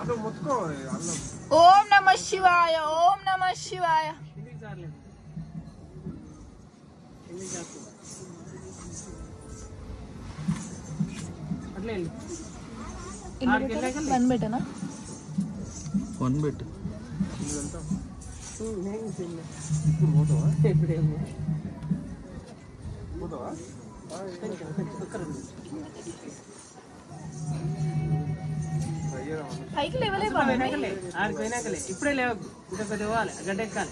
ఓం నమ శివాయ ఓం నమ శివాయ వన్ బెటనా వన్ బెట్ పైకి లేవలే ఆడిపోయినాకలే ఇప్పుడే లేవు ఇంకా పెద్ద పోవాలి గడ్డ ఎక్కాలి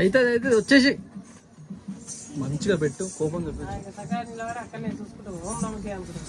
అయితే వచ్చేసి మంచిగా పెట్టు కోపం చెప్పు అక్కడనే చూసుకుంటాం ఓం నమకే అనుకుంటాం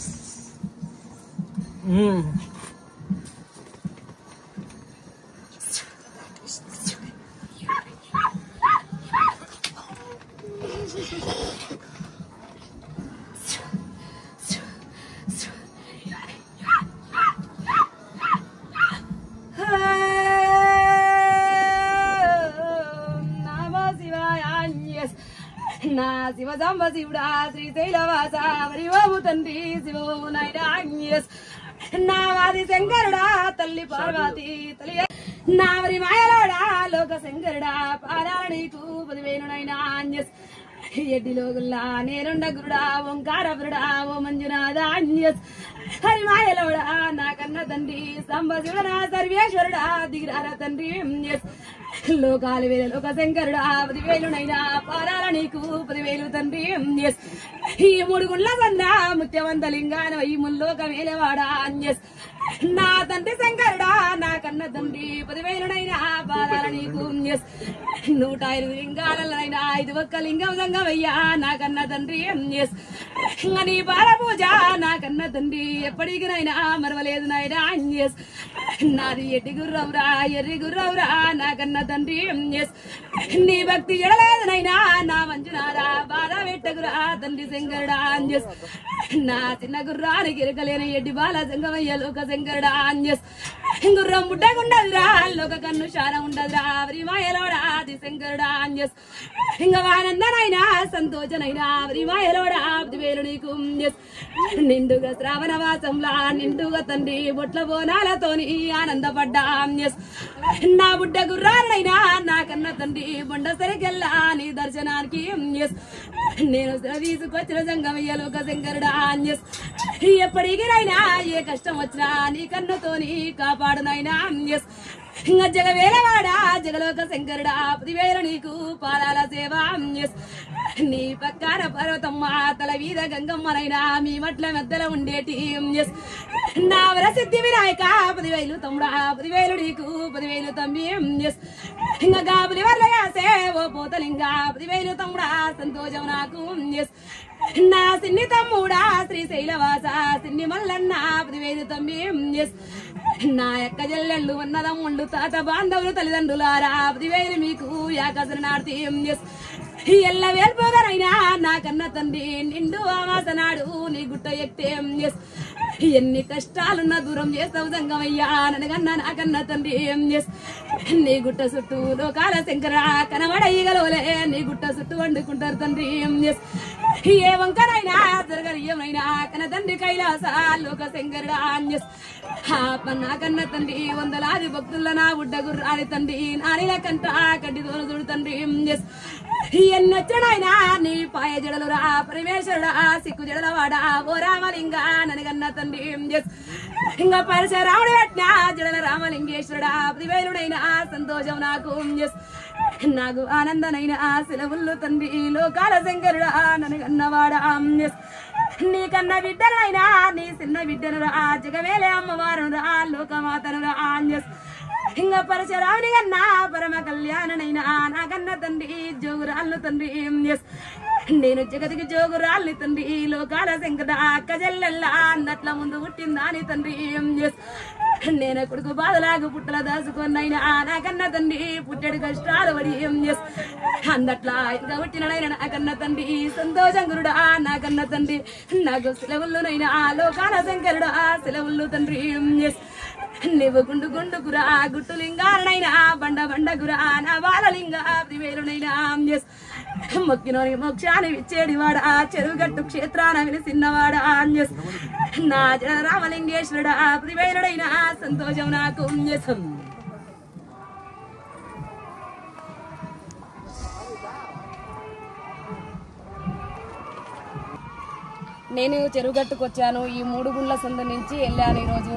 శివ సాంబ శివుడా శ్రీశైలవాస మరి బాబు తండ్రి శివో నాయన నా వాది శంకరుడా తల్లి పార్వతి తల్లి నా మరి మాయలోడా లోక శంకరుడా పారాల నీకు 10,000 నైనా ఎడ్డిలో గుల్లా నేనుండ గురుడా ఓంకారపురుడా ఓ మంజునాథ హరి మాయలోడా నా కన్న తండ్రి సాంబ శివుడా సర్వేశ్వరుడా దిగిరార తండ్రి లోకాలు వేల లోక శంకరుడా 10,000 నైనా పారాల నీకు 10,000 తండ్రి ఈ 3 గుండ్ల సంద ముత్యవంత లింగాన ఈ ముల్లోక మేలవాడా నా తండ్రి శంకరుడా నా కన్న తండ్రి 10,000 నైనా పారాల నీకు 105 లింగాలైనా 5 ఒక్క లింగం సంగమయ్యా నా కన్న తండ్రి నీ బాల పూజ నా కన్న తండ్రి ఎప్పటికినైనా మరవలేదు నాయనా నాది ఎడ్డి గుర్రవురా ఎర్రి గుర్రవురా నా కన్న తండ్రి నీ భక్తి ఎడలేదునైనా నా మంజునారా బాధ పెట్టగురా తండ్రి శంకరుడా నా చిన్న గుర్రానికి ఇరకలేని ఎడ్డి బాల సంగమయ్య లోక శంకరుడా గుర్రం ముట్టకుండదురా లోక కన్ను శాన ఉండదురా వరి మాయలోడా ఆది శంకరుడా ఇంక ఆనందనైనా సంతోషనైనా వరి మాయలోడా 10,000 నీకు నిండుగా శ్రావణ వాసంలా నిండుగా తండ్రి బొట్ల బోనాలతోని ఆనందపడ్డా నా బుడ్డ గుర్రాలనైనా నా కన్న తండ్రి బొండ సరికెల్లా నీ దర్శనానికి నేను తీసుకొచ్చిన సంగమయ్య లోక శంకరుడా ఎప్పటికినైనా ఏ కష్టం వచ్చినా నీ కన్నుతోని కాపాడునైనా ఇంకా జగవేలవాడా జగలోక శంకరుడా 10,000 నీకు పాదాల సేవ నీ పక్కన పర్వతమ్మ తల వీధ గంగమ్మనైనా మీ మట్ల మధ్యలో ఉండేటి నా వరసిద్ధి వినాయక 10,000 తమ్ముడా 10,000 నీకు 10,000 తమ్మి ఇంకా గాబులి వర్లయాసే ఓ పోతలింగా 10,000 తమ్ముడా సంతోషం నాకు నా సిన్ని తమ్ముడా శ్రీశైలవాస సిన్ని మల్లన్న 10,000 తమ్మి నా యొక్క జల్లెళ్ళు ఉన్నదమ్ముండు తాత బాంధవులు తల్లిదండ్రులారా 10,000 మీకు యాకసన నార్తి ఎల్ల వేల్పోగానైనా నా కన్న తండ్రి నిండు ఆమాసనాడు నీ గుట్ట ఎక్తే ఎన్ని కష్టాలున్నా దూరం చేస్తావు సంగమయ్యా ననగన్న నా కన్న తండ్రి నీ గుట్ట చుట్టూ లోకాల శంకర కనబడయ్యగలవలే నీ గుట్ట చుట్టూ వండుకుంటారు తండ్రి ఏ వంకనైనా జరగనయ్యమైనా కన తండ్రి కైలాస లోక శంకరుడా నా కన్న తండ్రి 100 భక్తుల నా బుడ్డ గుర్రాలి తండ్రి నానిల కంట కడ్డితో చూడు తండ్రి ఎన్నొచ్చడైనా నీ పాయ జడలు రా పరమేశ్వరుడా సిక్కు జడల వాడా ఓ రామలింగ ననగన్న తండ్రి ఇంకా పరశురాముడు పెట్టిన జడల రామలింగేశ్వరుడా 10,000 నైనా సంతోషం నాకు నాకు ఆనందనైనా సెలవుల్లో తండ్రి లోకాల శంకరుడా ననగన్నవాడా నీ కన్న బిడ్డలైనా నీ చిన్న బిడ్డను రా జగవేలే అమ్మవారు రా లోకమాతను రా ఇంకా పరశురాముని కన్నా పరమ కళ్యాణనైనా నా కన్న తండ్రి జోగురాళ్ళు తండ్రి నేను జగతికి జోగురాళ్ళు తండ్రి లోకాల శంకర అక్క చెల్లెల్లా అన్నట్ల ముందు పుట్టిందా అని తండ్రి నేను కొడుకు బాధలాగు పుట్టల దాచుకొన్నైనా నా కన్న తండ్రి పుట్టెడు కష్టాలు పడి అందట్లా ఇంకా పుట్టినైనా నా కన్న తండ్రి సంతోషం గురుడా నా కన్న తండ్రి నాకు సెలవుల్లోనైనా లోకాల శంకరుడా సెలవుల్లో తండ్రి నువ్వు గుండు గుండుకురా గుట్టు లింగాలనైనా బండ బండగురా నా బాలలింగ 10,000 నైనా మొక్కినోని మోక్షాన్ని ఇచ్చేడివాడా చెరువుగట్టు క్షేత్రాన వినిసిన్నవాడా నా జన రామలింగేశ్వరుడా ప్రివేరుడైన సంతోషం నాకు చేసం. నేను చెరువుగట్టుకు వచ్చాను. ఈ 3 గుండ్ల సంద నుంచి వెళ్ళాను. ఈరోజు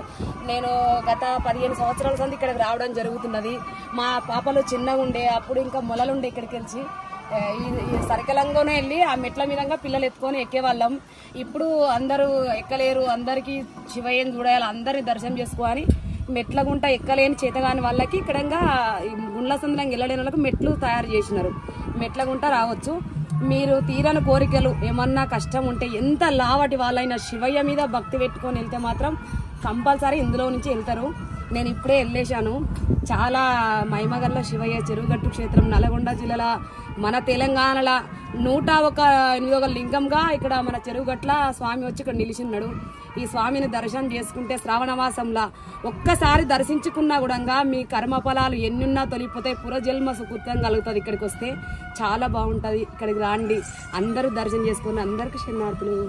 నేను గత 15 సంవత్సరాల సంది ఇక్కడికి రావడం జరుగుతున్నది. మా పాపలు చిన్నగా ఉండే అప్పుడు ఇంకా మొలలుండే ఇక్కడికి వెళ్ళి ఈ సరికలంగానే వెళ్ళి ఆ మెట్ల మీదంగా పిల్లలు ఎత్తుకొని ఎక్కేవాళ్ళం. ఇప్పుడు అందరూ ఎక్కలేరు, అందరికీ శివయ్యని చూడాలి, అందరిని దర్శనం చేసుకోవాలి. మెట్ల గుంట ఎక్కలేని చేతగాని వాళ్ళకి ఇక్కడ గుండ్ల సందులంగా వెళ్ళలేని వాళ్ళకి మెట్లు తయారు చేసినారు. మెట్ల గుంట రావచ్చు. మీరు తీరని కోరికలు ఏమన్నా కష్టం ఉంటే ఎంత లావటి వాళ్ళైనా శివయ్య మీద భక్తి పెట్టుకొని వెళ్తే మాత్రం కంపల్సరీ ఇందులో నుంచి వెళ్తారు. నేను ఇప్పుడే వెళ్ళేశాను. చాలా మహిమగల్ల శివయ్య చెరువుగట్టు క్షేత్రం నల్గొండ జిల్లాల మన తెలంగాణలో 108వ లింగంగా ఇక్కడ మన చెరువుగట్ల స్వామి వచ్చి ఇక్కడ నిలిచిన్నాడు. ఈ స్వామిని దర్శనం చేసుకుంటే శ్రావణమాసంలో ఒక్కసారి దర్శించుకున్నా కూడా మీ కర్మఫలాలు ఎన్నున్నా తొలిపోతాయి. పురజన్మ సుకృతం కలుగుతుంది. ఇక్కడికి వస్తే చాలా బాగుంటుంది. ఇక్కడికి రాండి, అందరూ దర్శనం చేసుకుని అందరికీ శరణార్థులు.